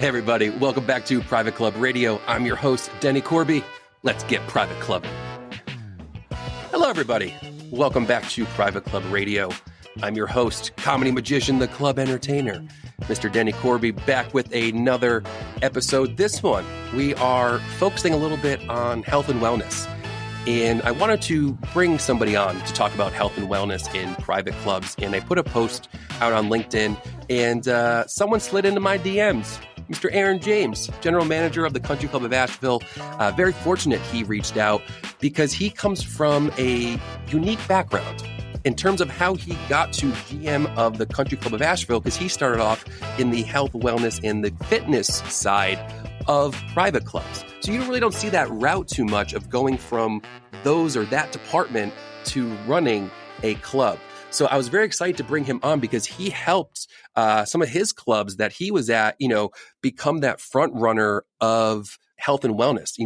Hey everybody, welcome back to Private Club Radio. I'm your host, Denny Corby. Let's get private clubbing. Hello everybody, welcome back to Private Club Radio. I'm your host, comedy magician, the club entertainer, Mr. Denny Corby, back with another episode. This one, we are focusing a little bit on health and wellness. And I wanted to bring somebody on to talk about health and wellness in private clubs. And I put a post out on LinkedIn, and someone slid into my DMs. Mr. Aaron James, general manager of the Country Club of Asheville. Very fortunate he reached out because he comes from a unique background in terms of how he got to GM of the Country Club of Asheville, because he started off in the health, wellness, and the fitness side of private clubs. So you really don't see that route too much of going from those or that department to running a club. So I was very excited to bring him on because he helped some of his clubs that he was at, become that front runner of health and wellness,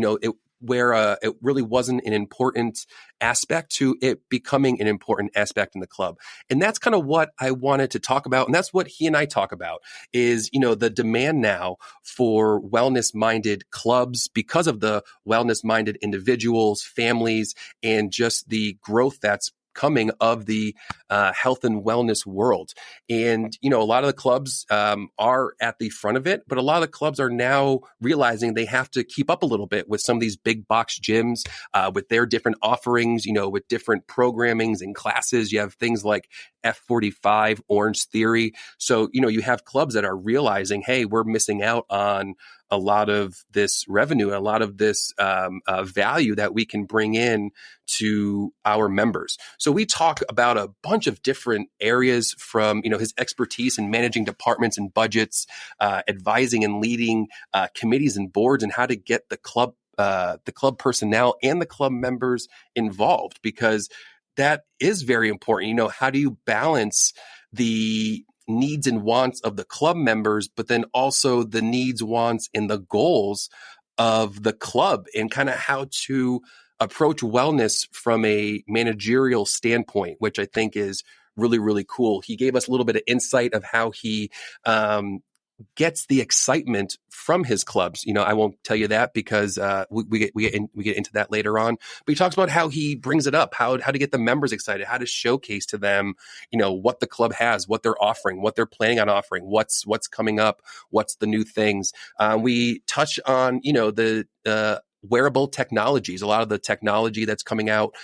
where it really wasn't an important aspect to it becoming an important aspect in the club. And that's kind of what I wanted to talk about. And that's what he and I talk about is, the demand now for wellness-minded clubs because of the wellness-minded individuals, families, and just the growth that's coming of the health and wellness world. And, a lot of the clubs are at the front of it, but a lot of the clubs are now realizing they have to keep up a little bit with some of these big box gyms with their different offerings, with different programmings and classes. You have things like F45, Orange Theory. So, you have clubs that are realizing, hey, we're missing out on a lot of this revenue, a lot of this value that we can bring in to our members. So we talk about a bunch of different areas from, his expertise in managing departments and budgets, advising and leading committees and boards, and how to get the club personnel and the club members involved, because that is very important. How do you balance the needs and wants of the club members, but then also the needs, wants, and the goals of the club, and kind of how to approach wellness from a managerial standpoint, which I think is really, really cool. He gave us a little bit of insight of how he gets the excitement from his clubs. I won't tell you that because we get into that later on. But he talks about how he brings it up, how to get the members excited, how to showcase to them, what the club has, what they're offering, what they're planning on offering, what's coming up, what's the new things. We touch on the wearable technologies, a lot of the technology that's coming out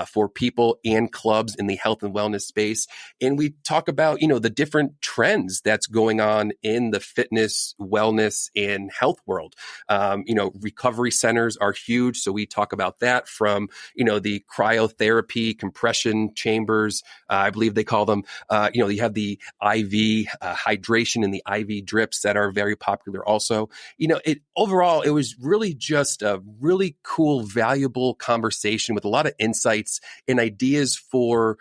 for people and clubs in the health and wellness space. And we talk about, the different trends that's going on in the fitness, wellness, and health world. Recovery centers are huge. So we talk about that from, the cryotherapy, compression chambers, I believe they call them. You have the IV hydration and the IV drips that are very popular also. Overall, it was really just a really cool, valuable conversation with a lot of insights and ideas for,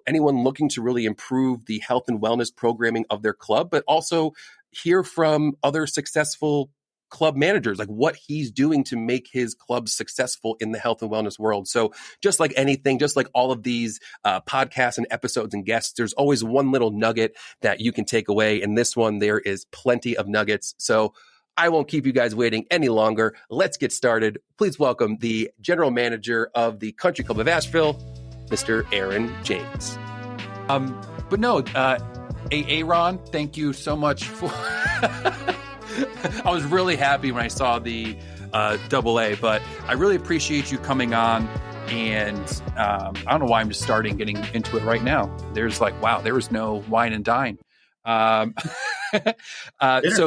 anyone looking to really improve the health and wellness programming of their club, but also hear from other successful club managers, like what he's doing to make his club successful in the health and wellness world. So just like anything, just like all of these podcasts and episodes and guests, there's always one little nugget that you can take away. In this one, there is plenty of nuggets. So I won't keep you guys waiting any longer. Let's get started. Please welcome the general manager of the Country Club of Asheville, Mr. Aaron James. Aaron, thank you so much for... I was really happy when I saw the AA, but I really appreciate you coming on. And I don't know why I'm just getting into it right now. There's there was no wine and dine. So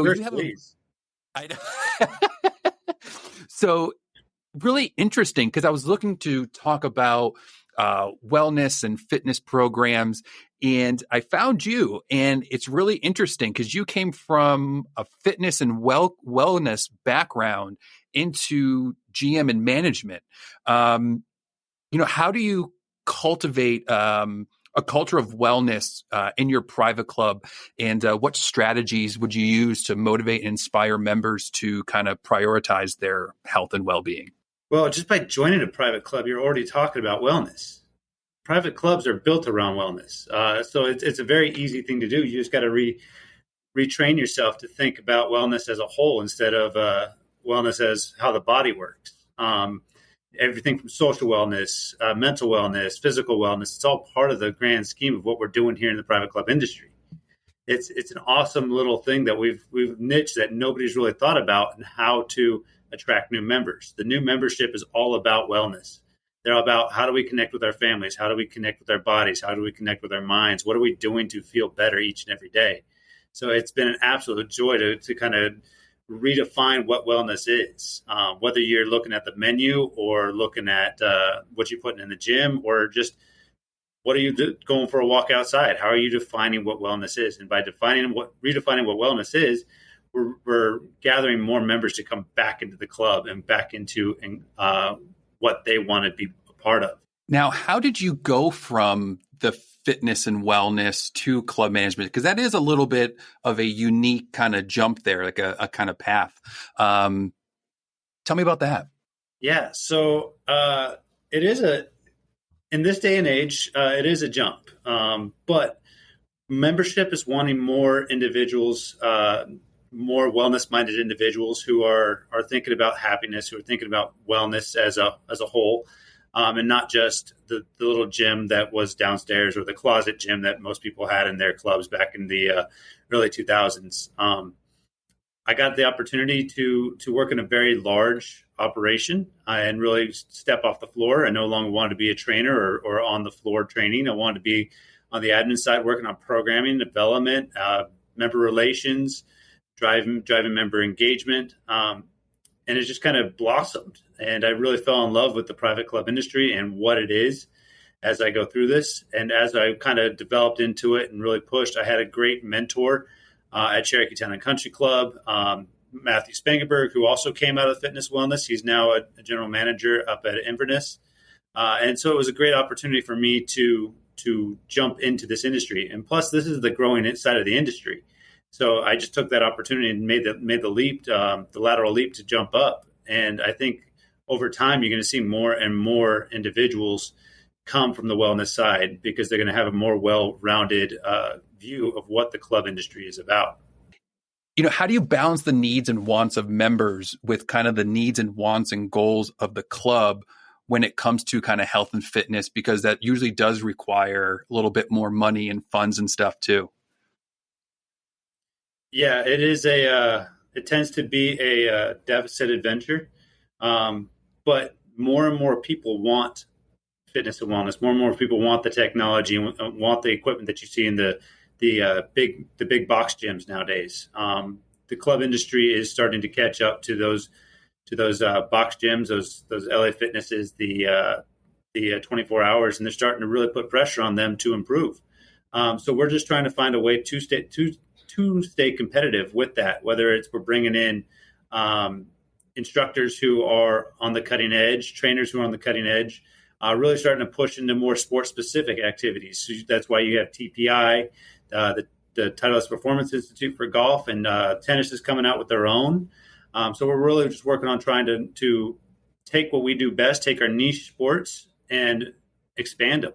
you have So really interesting, because I was looking to talk about wellness and fitness programs, and I found you, and it's really interesting because you came from a fitness and wellness background into GM and management. How do you cultivate a culture of wellness in your private club, and what strategies would you use to motivate and inspire members to kind of prioritize their health and well-being? Well, just by joining a private club, you're already talking about wellness. Private clubs are built around wellness. So it's a very easy thing to do. You just got to retrain yourself to think about wellness as a whole instead of wellness as how the body works. Everything from social wellness, mental wellness, physical wellness, it's all part of the grand scheme of what we're doing here in the private club industry. It's an awesome little thing that we've niched that nobody's really thought about, and how to attract new members. The new membership is all about wellness. They're all about, how do we connect with our families? How do we connect with our bodies? How do we connect with our minds? What are we doing to feel better each and every day? So it's been an absolute joy to kind of redefine what wellness is, whether you're looking at the menu or looking at what you're putting in the gym, or just what are you going for a walk outside? How are you defining what wellness is? And by redefining what wellness is, we're gathering more members to come back into the club and back into what they want to be a part of. Now, how did you go from the fitness and wellness to club management? Because that is a little bit of a unique kind of jump there, like a kind of path. Tell me about that. Yeah. So it is in this day and age, it is a jump. But membership is wanting more individuals, more wellness-minded individuals who are thinking about happiness, who are thinking about wellness as a whole, and not just the little gym that was downstairs or the closet gym that most people had in their clubs back in the early 2000s. I got the opportunity to work in a very large operation and really step off the floor. I no longer wanted to be a trainer or on the floor training. I wanted to be on the admin side, working on programming, development, member relations, driving member engagement. And it just kind of blossomed. And I really fell in love with the private club industry and what it is as I go through this. And as I kind of developed into it and really pushed, I had a great mentor at Cherokee Town and Country Club, Matthew Spangenberg, who also came out of fitness wellness. He's now a general manager up at Inverness. And so it was a great opportunity for me to jump into this industry. And plus, this is the growing side of the industry. So I just took that opportunity and made the leap, the lateral leap to jump up. And I think over time, you're going to see more and more individuals come from the wellness side because they're going to have a more well-rounded view of what the club industry is about. You know, how do you balance the needs and wants of members with kind of the needs and wants and goals of the club when it comes to kind of health and fitness? Because that usually does require a little bit more money and funds and stuff too. Yeah, it tends to be a deficit venture. But more and more people want fitness and wellness. More and more people want the technology and want the equipment that you see in the big box gyms nowadays. The club industry is starting to catch up to those box gyms, those LA Fitnesses, the 24 hours, and they're starting to really put pressure on them to improve. So we're just trying to find a way to stay competitive with that. Whether it's we're bringing in instructors who are on the cutting edge, trainers who are on the cutting edge, really starting to push into more sport-specific activities. So that's why you have TPI, the Titleist Performance Institute for golf, and tennis is coming out with their own. So we're really just working on trying to take what we do best, take our niche sports, and expand them.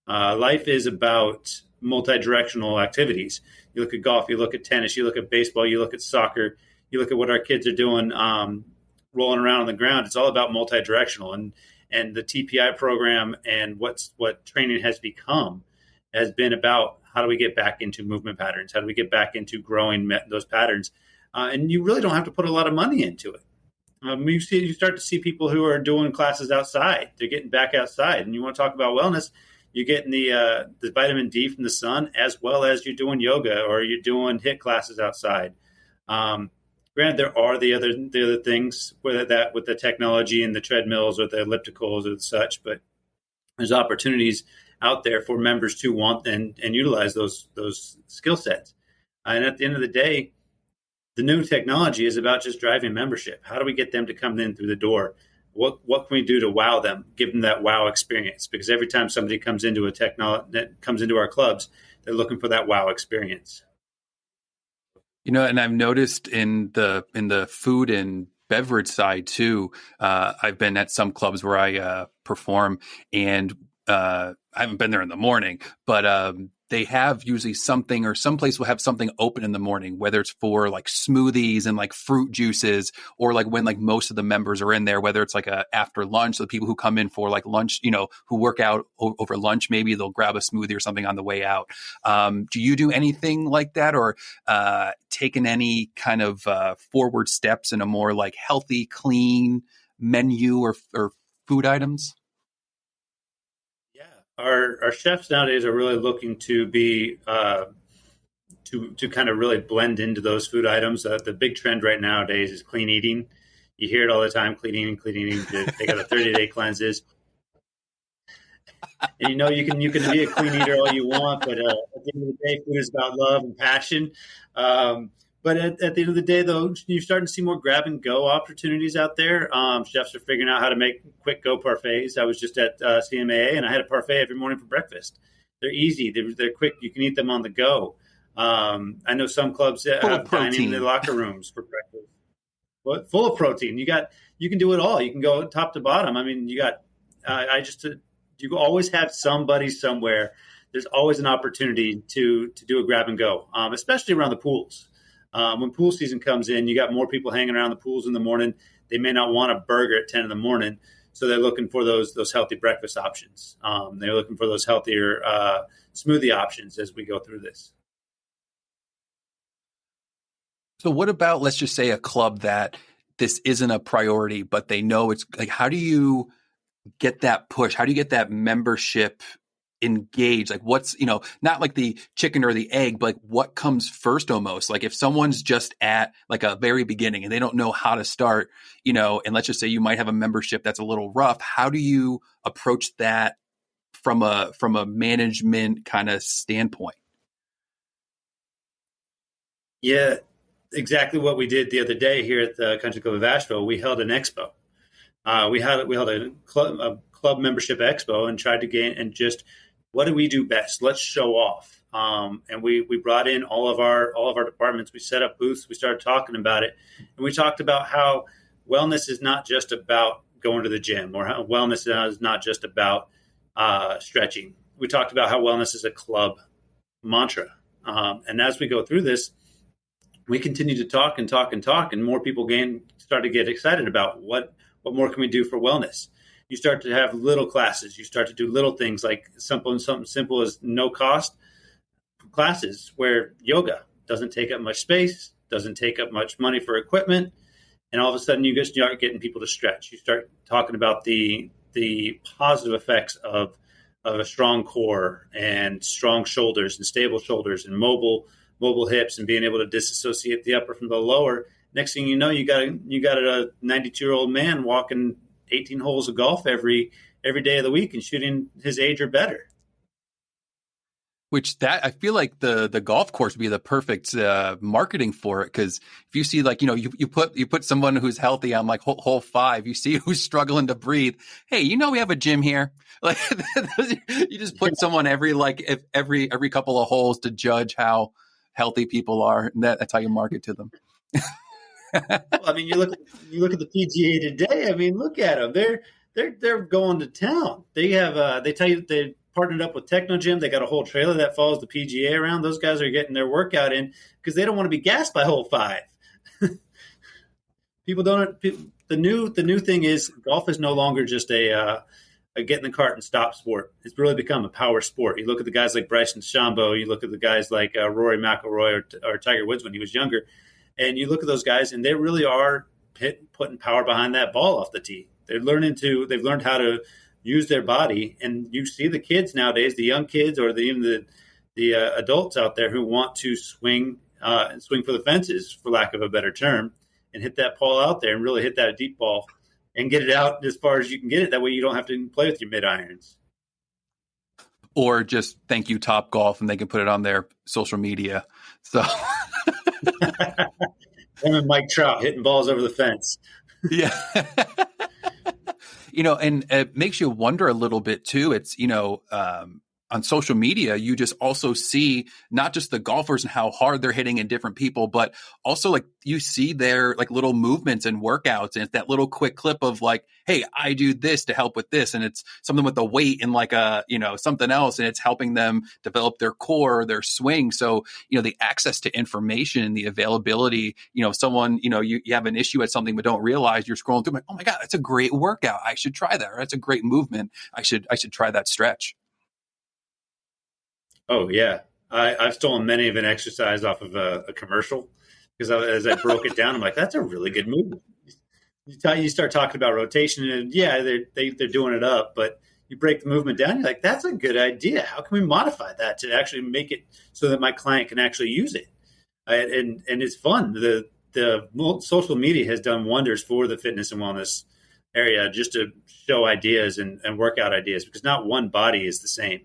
Life is about multi-directional activities. You look at golf, you look at tennis, you look at baseball, you look at soccer, you look at what our kids are doing, rolling around on the ground. It's all about multi-directional, and the TPI program and what training has become has been about how do we get back into movement patterns? How do we get back into growing those patterns? And you really don't have to put a lot of money into it. You start to see people who are doing classes outside. They're getting back outside, and you want to talk about wellness. You're getting the vitamin D from the sun, as well as you're doing yoga or you're doing HIIT classes outside. Granted, there are the other things, whether that with the technology and the treadmills or the ellipticals or such, but there's opportunities out there for members to want and utilize those skill sets. And at the end of the day, the new technology is about just driving membership. How do we get them to come in through the door? What can we do to wow them, give them that wow experience? Because every time somebody comes into our clubs, they're looking for that wow experience. You know, and I've noticed in the food and beverage side too. I've been at some clubs where I perform, and I haven't been there in the morning, but they have usually something, or some place will have something open in the morning, whether it's for like smoothies and like fruit juices, or like when like most of the members are in there, whether it's like a after lunch. So the people who come in for like lunch, who work out over lunch, maybe they'll grab a smoothie or something on the way out. Do you do anything like that, or taken any kind of forward steps in a more like healthy, clean menu or food items? Yeah, our chefs nowadays are really looking to be to kind of really blend into those food items. The big trend right nowadays is clean eating. You hear it all the time: clean eating, clean eating. They got a 30-day cleanses, and you can be a clean eater all you want, but at the end of the day, food is about love and passion. But at the end of the day, though, you're starting to see more grab and go opportunities out there. Chefs are figuring out how to make quick go parfaits. I was just at CMAA, and I had a parfait every morning for breakfast. They're easy. They're quick. You can eat them on the go. I know some clubs have dining in their locker rooms for breakfast. But full of protein. You can do it all. You can go top to bottom. I mean, you always have somebody somewhere. There's always an opportunity to do a grab and go, especially around the pools. When pool season comes in, you got more people hanging around the pools in the morning. They may not want a burger at 10 in the morning, so they're looking for those healthy breakfast options. They're looking for those healthier smoothie options as we go through this. So what about, let's just say, a club that this isn't a priority, but they know it's like, how do you get that push? How do you get that membership engaged? Like what's, not like the chicken or the egg, but like what comes first almost? Like if someone's just at like a very beginning and they don't know how to start, and let's just say you might have a membership that's a little rough, how do you approach that from a management kind of standpoint? Yeah, exactly what we did the other day here at the Country Club of Asheville. We held an expo. We held a club membership expo and tried to gain, and just what do we do best? Let's show off. And we brought in all of our departments. We set up booths. We started talking about it, and we talked about how wellness is not just about going to the gym, or how wellness is not just about stretching. We talked about how wellness is a club mantra. And as we go through this, we continue to talk and talk and talk, and more people start to get excited about what more can we do for wellness. You start to have little classes. You start to do little things like something simple as no cost classes where yoga doesn't take up much space, doesn't take up much money for equipment, and all of a sudden you just start getting people to stretch. You start talking about the positive effects of a strong core and strong shoulders and stable shoulders and mobile hips, and being able to disassociate the upper from the lower. Next thing you know, you got a 92-year-old man walking 18 holes of golf every day of the week and shooting his age or better. Which I feel like the golf course would be the perfect marketing for it, because if you see like you put someone who's healthy on like hole 5, you see who's struggling to breathe. Hey, we have a gym here. Like you just put someone every couple of holes to judge how healthy people are, and that's how you market to them. Well, I mean, you look at the PGA today. I mean, look at them. They're going to town. They have they tell you that they partnered up with Techno Gym. They got a whole trailer that follows the PGA around. Those guys are getting their workout in because they don't want to be gassed by hole 5. People don't. The new thing is golf is no longer just a get in the cart and stop sport. It's really become a power sport. You look at the guys like Bryson DeChambeau. You look at the guys like Rory McIlroy or Tiger Woods when he was younger. And you look at those guys, and they really are putting power behind that ball off the tee. They've learned how to use their body, and you see the kids nowadays, the young kids, or even the adults out there who want to swing for the fences, for lack of a better term, and hit that ball out there and really hit that deep ball and get it out as far as you can get it. That way, you don't have to play with your mid irons. Or just thank you, Top Golf, and they can put it on their social media. So. Him and Mike Trout hitting balls over the fence. Yeah. And it makes you wonder a little bit too. It's, on social media, you just also see not just the golfers and how hard they're hitting and different people, but also like you see their like little movements and workouts. And it's that little quick clip of like, hey, I do this to help with this. And it's something with the weight and like something else. And it's helping them develop their core, their swing. So, the access to information and the availability, someone, you have an issue at something, but don't realize you're scrolling through like, oh my God, that's a great workout. I should try that. Or that's a great movement. I should try that stretch. Oh yeah, I've stolen many of an exercise off of a commercial because as I broke it down, I'm like, that's a really good movement. You start talking about rotation, and yeah, they're doing it up, but you break the movement down, you're like, that's a good idea. How can we modify that to actually make it so that my client can actually use it? And it's fun. The social media has done wonders for the fitness and wellness area just to show ideas and workout ideas, because not one body is the same.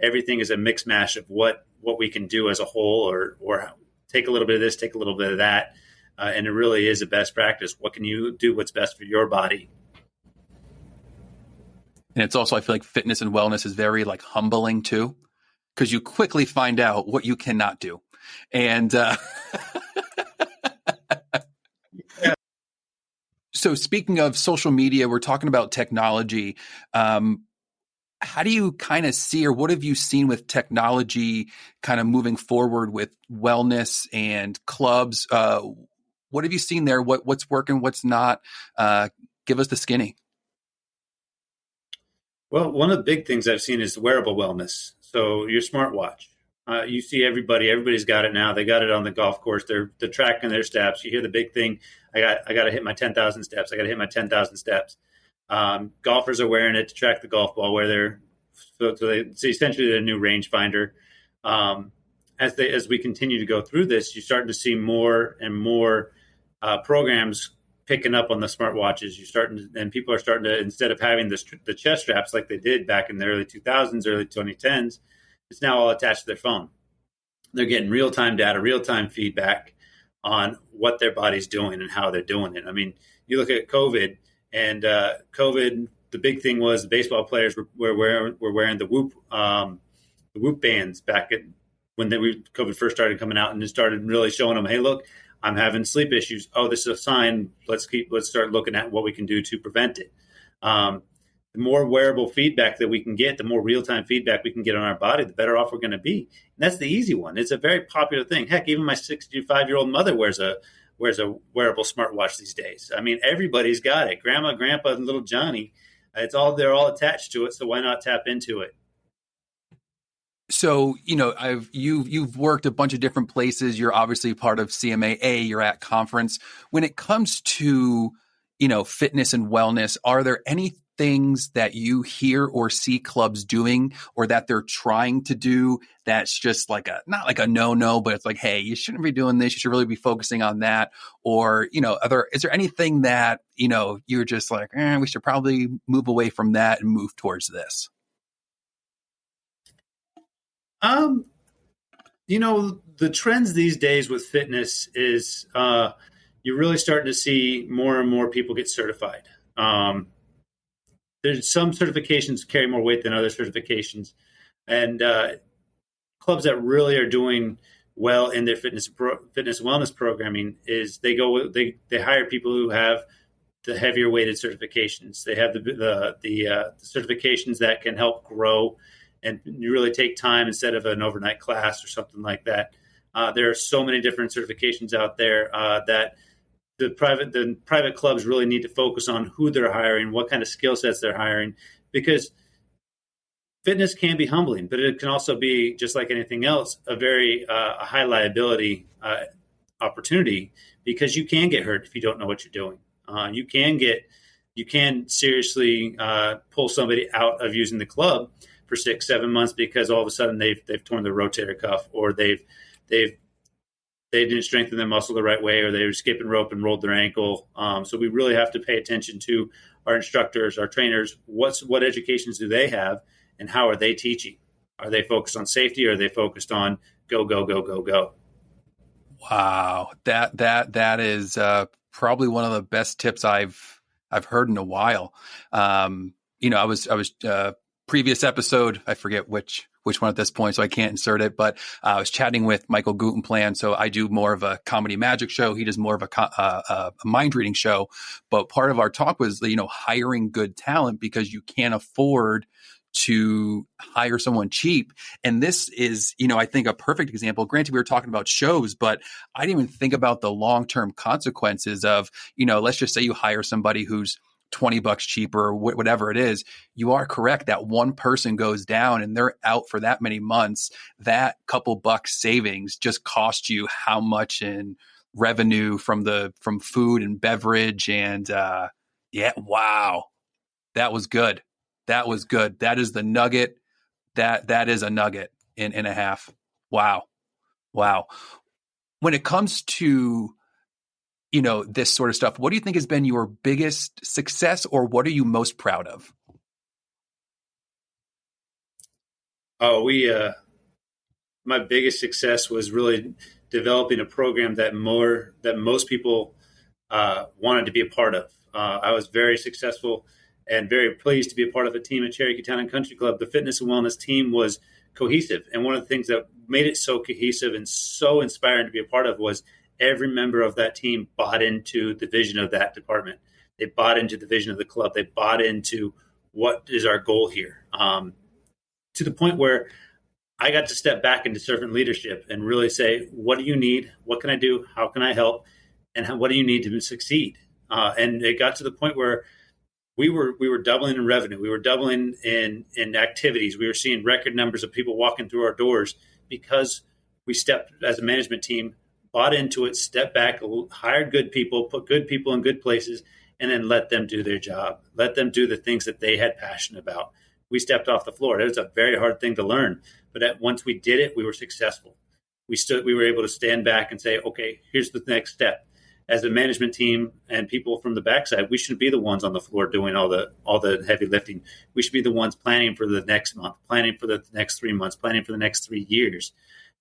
Everything is a mix mash of what we can do as a whole, or take a little bit of this, take a little bit of that. And it really is a best practice. What can you do? What's best for your body? And it's also, I feel like fitness and wellness is very like humbling too, because you quickly find out what you cannot do. And Yeah. So speaking of social media, we're talking about technology. How do you kind of see, or what have you seen with technology kind of moving forward with wellness and clubs? What have you seen there? What's working? What's not? Give us the skinny. Well, one of the big things I've seen is wearable wellness. So your smartwatch. You see everybody's got it now. They got it on the golf course. They're tracking their steps. You hear the big thing. I got to hit my 10,000 steps. I got to hit my 10,000 steps. Golfers are wearing it to track the golf ball where they're, it's essentially a new rangefinder. As we continue to go through this, you're starting to see more and more programs picking up on the smartwatches. And people are starting to, instead of having the chest straps like they did back in the early 2000s, early 2010s, it's now all attached to their phone. They're getting real-time data, real-time feedback on what their body's doing and how they're doing it. I mean, you look at COVID. And COVID, the big thing was the baseball players were wearing the Whoop bands back when COVID first started coming out, and it started really showing them, hey, look, I'm having sleep issues. Oh, this is a sign. Let's start looking at what we can do to prevent it. The more wearable feedback that we can get, the more real-time feedback we can get on our body, the better off we're going to be. And that's the easy one. It's a very popular thing. Heck, even my 65-year-old mother wears a wearable smartwatch these days. I mean, everybody's got it. Grandma, grandpa, and little Johnny. They're all attached to it. So why not tap into it? So, you've worked a bunch of different places. You're obviously part of CMAA. You're at conference. When it comes to, fitness and wellness, are there any things that you hear or see clubs doing, or that they're trying to do that's just like not like a no, but it's like, hey, you shouldn't be doing this. You should really be focusing on that. Or, is there anything that, you're just like, we should probably move away from that and move towards this? The trends these days with fitness is you're really starting to see more and more people get certified. There's some certifications carry more weight than other certifications, and clubs that really are doing well in their fitness wellness programming is they hire people who have the heavier weighted certifications. They have the certifications that can help grow, and you really take time instead of an overnight class or something like that. There are so many different certifications out there that the private clubs really need to focus on who they're hiring, what kind of skill sets they're hiring, because fitness can be humbling, but it can also be, just like anything else, a very a high liability opportunity, because you can get hurt if you don't know what you're doing. You can seriously pull somebody out of using the club for 6-7 months because all of a sudden they've torn their rotator cuff, or they didn't strengthen their muscle the right way, or they were skipping rope and rolled their ankle. So we really have to pay attention to our instructors, our trainers. What educations do they have, and how are they teaching? Are they focused on safety, or are they focused on go, go, go, go, go? Wow, that is probably one of the best tips I've heard in a while. I was previous episode, I forget which one at this point, so I can't insert it, but I was chatting with Michael Gutenplan. So I do more of a comedy magic show. He does more of a mind reading show. But part of our talk was, hiring good talent, because you can't afford to hire someone cheap. And this is, I think a perfect example. Granted, we were talking about shows, but I didn't even think about the long-term consequences of, let's just say you hire somebody who's $20 cheaper or whatever it is. You are correct that one person goes down and they're out for that many months. That couple bucks savings just cost you how much in revenue from food and beverage. And wow, that was good. That was good. That is the nugget. That is a nugget in a half. Wow. When it comes to, this sort of stuff, what do you think has been your biggest success, or what are you most proud of? Oh, my biggest success was really developing a program that most people wanted to be a part of. I was very successful and very pleased to be a part of a team at Cherokee Town and Country Club. The fitness and wellness team was cohesive. And one of the things that made it so cohesive and so inspiring to be a part of was every member of that team bought into the vision of that department. They bought into the vision of the club. They bought into what is our goal here, to the point where I got to step back into servant leadership and really say, what do you need? What can I do? How can I help? And what do you need to succeed? And it got to the point where we were doubling in revenue. We were doubling in activities. We were seeing record numbers of people walking through our doors because we stepped as a management team, bought into it, stepped back, hired good people, put good people in good places, and then let them do their job. Let them do the things that they had passion about. We stepped off the floor. It was a very hard thing to learn, but once we did it, we were successful. We were able to stand back and say, okay, here's the next step. As a management team and people from the backside, we shouldn't be the ones on the floor doing all the heavy lifting. We should be the ones planning for the next month, planning for the next 3 months, planning for the next 3 years.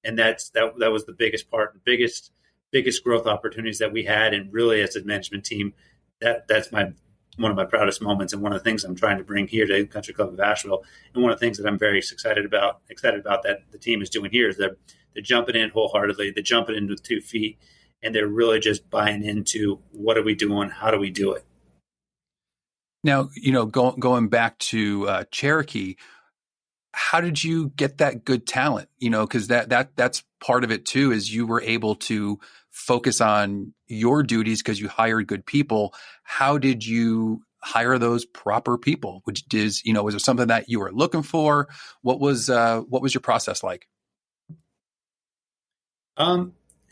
And that was the biggest part, the biggest growth opportunities that we had. And really, as a management team, that's one of my proudest moments, and one of the things I'm trying to bring here to the Country Club of Asheville. And one of the things that I'm very excited about that the team is doing here is that they're jumping in wholeheartedly. They're jumping in with 2 feet. And they're really just buying into what are we doing? How do we do it? Now, going back to Cherokee, how did you get that good talent? Because that's part of it too, is you were able to focus on your duties because you hired good people. How did you hire those proper people? Was there something that you were looking for? What was your process like?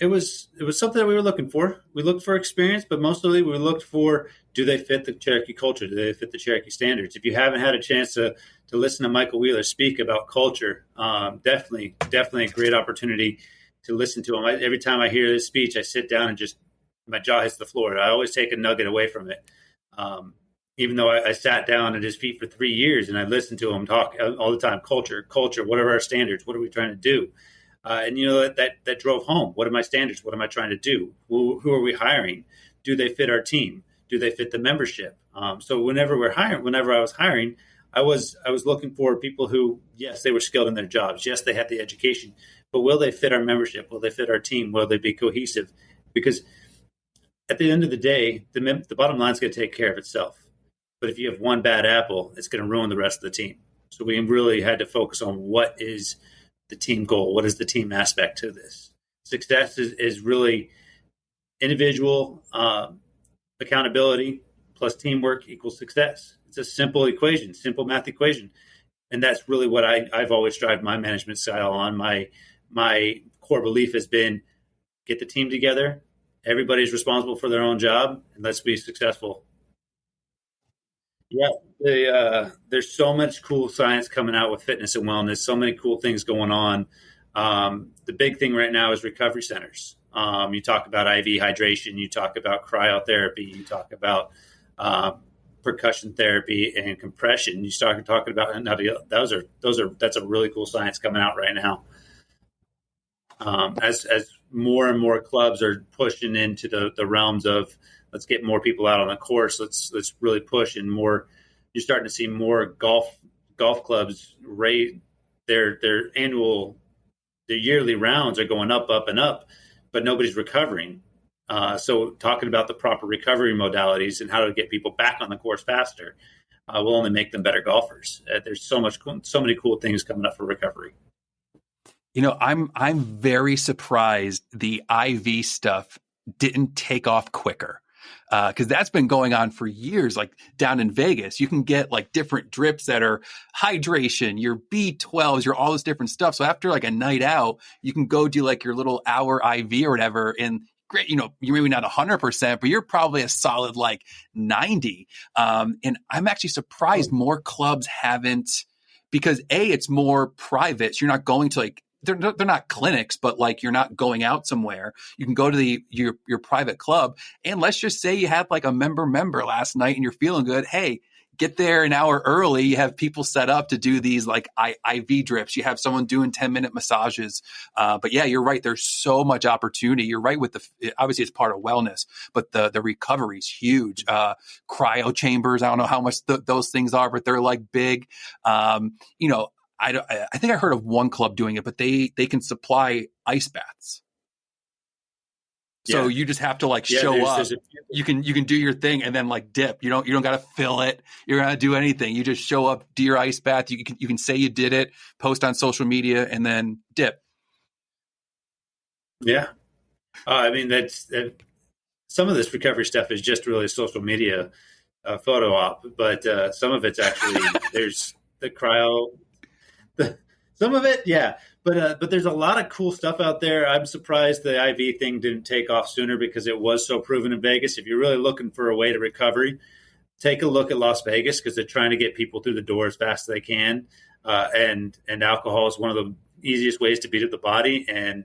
It was something that we were looking for. We looked for experience, but mostly we looked for, do they fit the Cherokee culture? Do they fit the Cherokee standards? If you haven't had a chance to listen to Michael Wheeler speak about culture, definitely a great opportunity to listen to him. Every time I hear his speech, I sit down and just my jaw hits the floor. I always take a nugget away from it. Even though I sat down at his feet for 3 years and I listened to him talk all the time, culture, what are our standards? What are we trying to do? And that drove home. What are my standards? What am I trying to do? Who are we hiring? Do they fit our team? Do they fit the membership? So whenever I was hiring, I was looking for people who, yes, they were skilled in their jobs. Yes, they had the education, but will they fit our membership? Will they fit our team? Will they be cohesive? Because at the end of the day, the bottom line is going to take care of itself. But if you have one bad apple, it's going to ruin the rest of the team. So we really had to focus on what is the team goal. What is the team aspect to this? Success is really individual accountability plus teamwork equals success. It's a simple equation, simple math equation. And that's really what I've always strived my management style on. My core belief has been get the team together. Everybody's responsible for their own job, and let's be successful. Yeah, there's so much cool science coming out with fitness and wellness, so many cool things going on. The big thing right now is recovery centers. You talk about IV hydration, you talk about cryotherapy, you talk about percussion therapy and compression. You start talking about that's a really cool science coming out right now. As more and more clubs are pushing into the realms of let's get more people out on the course. Let's really push and more. You're starting to see more golf golf clubs rate their yearly rounds are going up, up, and up, but nobody's recovering. So talking about the proper recovery modalities and how to get people back on the course faster will only make them better golfers. There's so many cool things coming up for recovery. I'm very surprised the IV stuff didn't take off quicker. Because that's been going on for years. Like down in Vegas, you can get like different drips that are hydration, your B12s, your all this different stuff. So after like a night out, you can go do like your little hour IV or whatever. And great, you're maybe not 100%, but you're probably a solid like 90. And I'm actually surprised more clubs haven't, because it's more private. So you're not going to like, they're not clinics, but like you're not going out somewhere. You can go to your private club, and let's just say you had like a member last night and you're feeling good. Hey, get there an hour early. You have people set up to do these like IV drips. You have someone doing 10-minute massages. But yeah, you're right. There's so much opportunity. You're right with obviously it's part of wellness, but the recovery is huge. Cryo chambers. I don't know how much those things are, but they're like big. I think I heard of one club doing it, but they can supply ice baths. So you just have to like show up. You can do your thing and then like dip. You don't got to fill it. You're going to do anything. You just show up, do your ice bath. You can say you did it, post on social media, and then dip. Yeah. I mean, some of this recovery stuff is just really a social media photo op, but some of it's actually, there's the cryo, some of it. Yeah. But there's a lot of cool stuff out there. I'm surprised the IV thing didn't take off sooner because it was so proven in Vegas. If you're really looking for a way to recovery, take a look at Las Vegas because they're trying to get people through the door as fast as they can. And alcohol is one of the easiest ways to beat up the body. And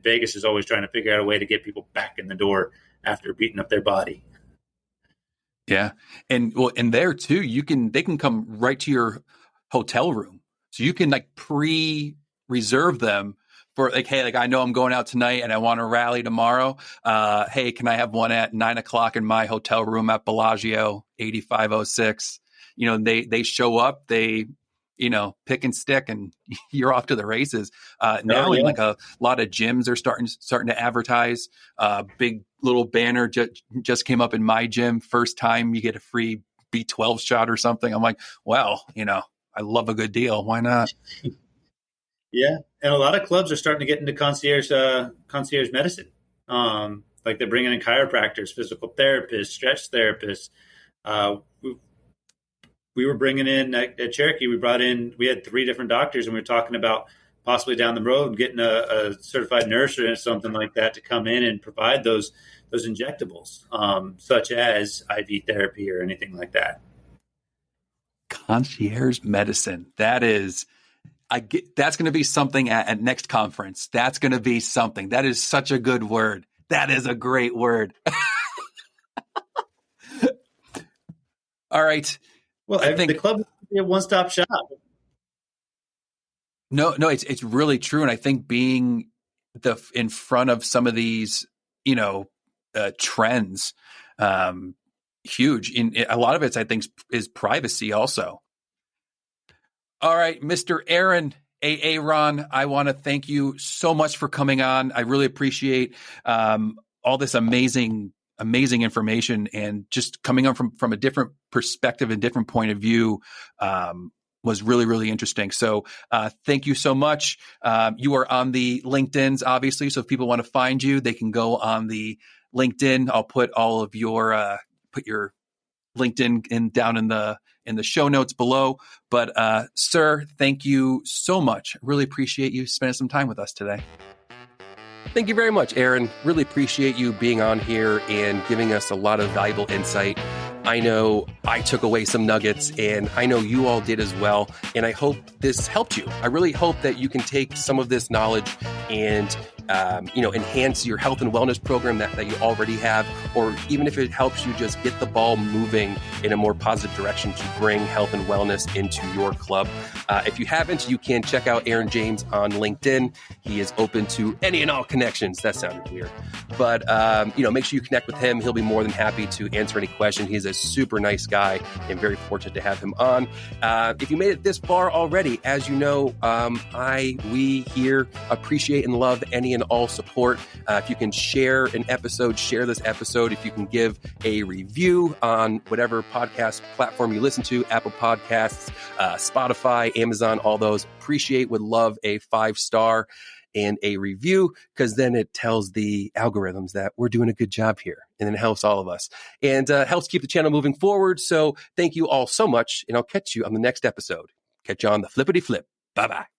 Vegas is always trying to figure out a way to get people back in the door after beating up their body. Yeah. And there too, they can come right to your hotel room. So you can like reserve them for like, hey, like I know I'm going out tonight and I want to rally tomorrow. Hey, can I have one at 9:00 in my hotel room at Bellagio 8506? They show up, they, pick and stick and you're off to the races. Now in like a lot of gyms are starting to advertise. Big little banner just came up in my gym. First time you get a free B12 shot or something. I'm like, well, I love a good deal. Why not? Yeah. And a lot of clubs are starting to get into concierge medicine. Like they're bringing in chiropractors, physical therapists, stretch therapists. We were bringing in at Cherokee, we had 3 different doctors, and we were talking about possibly down the road getting a certified nurse or something like that to come in and provide those injectables, such as IV therapy or anything like that. Concierge medicine. That's going to be something at next conference. That's going to be something. That is such a good word. That is a great word. All right. Well, I think the club is a one-stop shop. No, it's really true. And I think being in front of some of these, trends, huge. In a lot of it, I think, is privacy also. All right, Mr. Aaron Ron, I want to thank you so much for coming on. I really appreciate all this amazing information, and just coming on from a different perspective and different point of view was really, really interesting. So thank you so much. You are on the LinkedIn's, obviously. So if people want to find you, they can go on the LinkedIn. I'll put all of your LinkedIn down in the show notes below. But sir, thank you so much. I really appreciate you spending some time with us today. Thank you very much, Aaron. Really appreciate you being on here and giving us a lot of valuable insight. I know I took away some nuggets, and I know you all did as well. And I hope this helped you. I really hope that you can take some of this knowledge and enhance your health and wellness program that you already have, or even if it helps you just get the ball moving in a more positive direction to bring health and wellness into your club. If you haven't, you can check out Aaron James on LinkedIn. He is open to any and all connections. That sounded weird. But, make sure you connect with him. He'll be more than happy to answer any question. He's a super nice guy and very fortunate to have him on. If you made it this far already, as you know, we here appreciate and love any and all support. If you can share an episode, share this episode. If you can give a review on whatever podcast platform you listen to, Apple Podcasts, Spotify, Amazon, all those, would love a 5-star and a review, because then it tells the algorithms that we're doing a good job here, and then it helps all of us and helps keep the channel moving forward. So thank you all so much, and I'll catch you on the next episode. Catch you on the flippity flip. Bye-bye.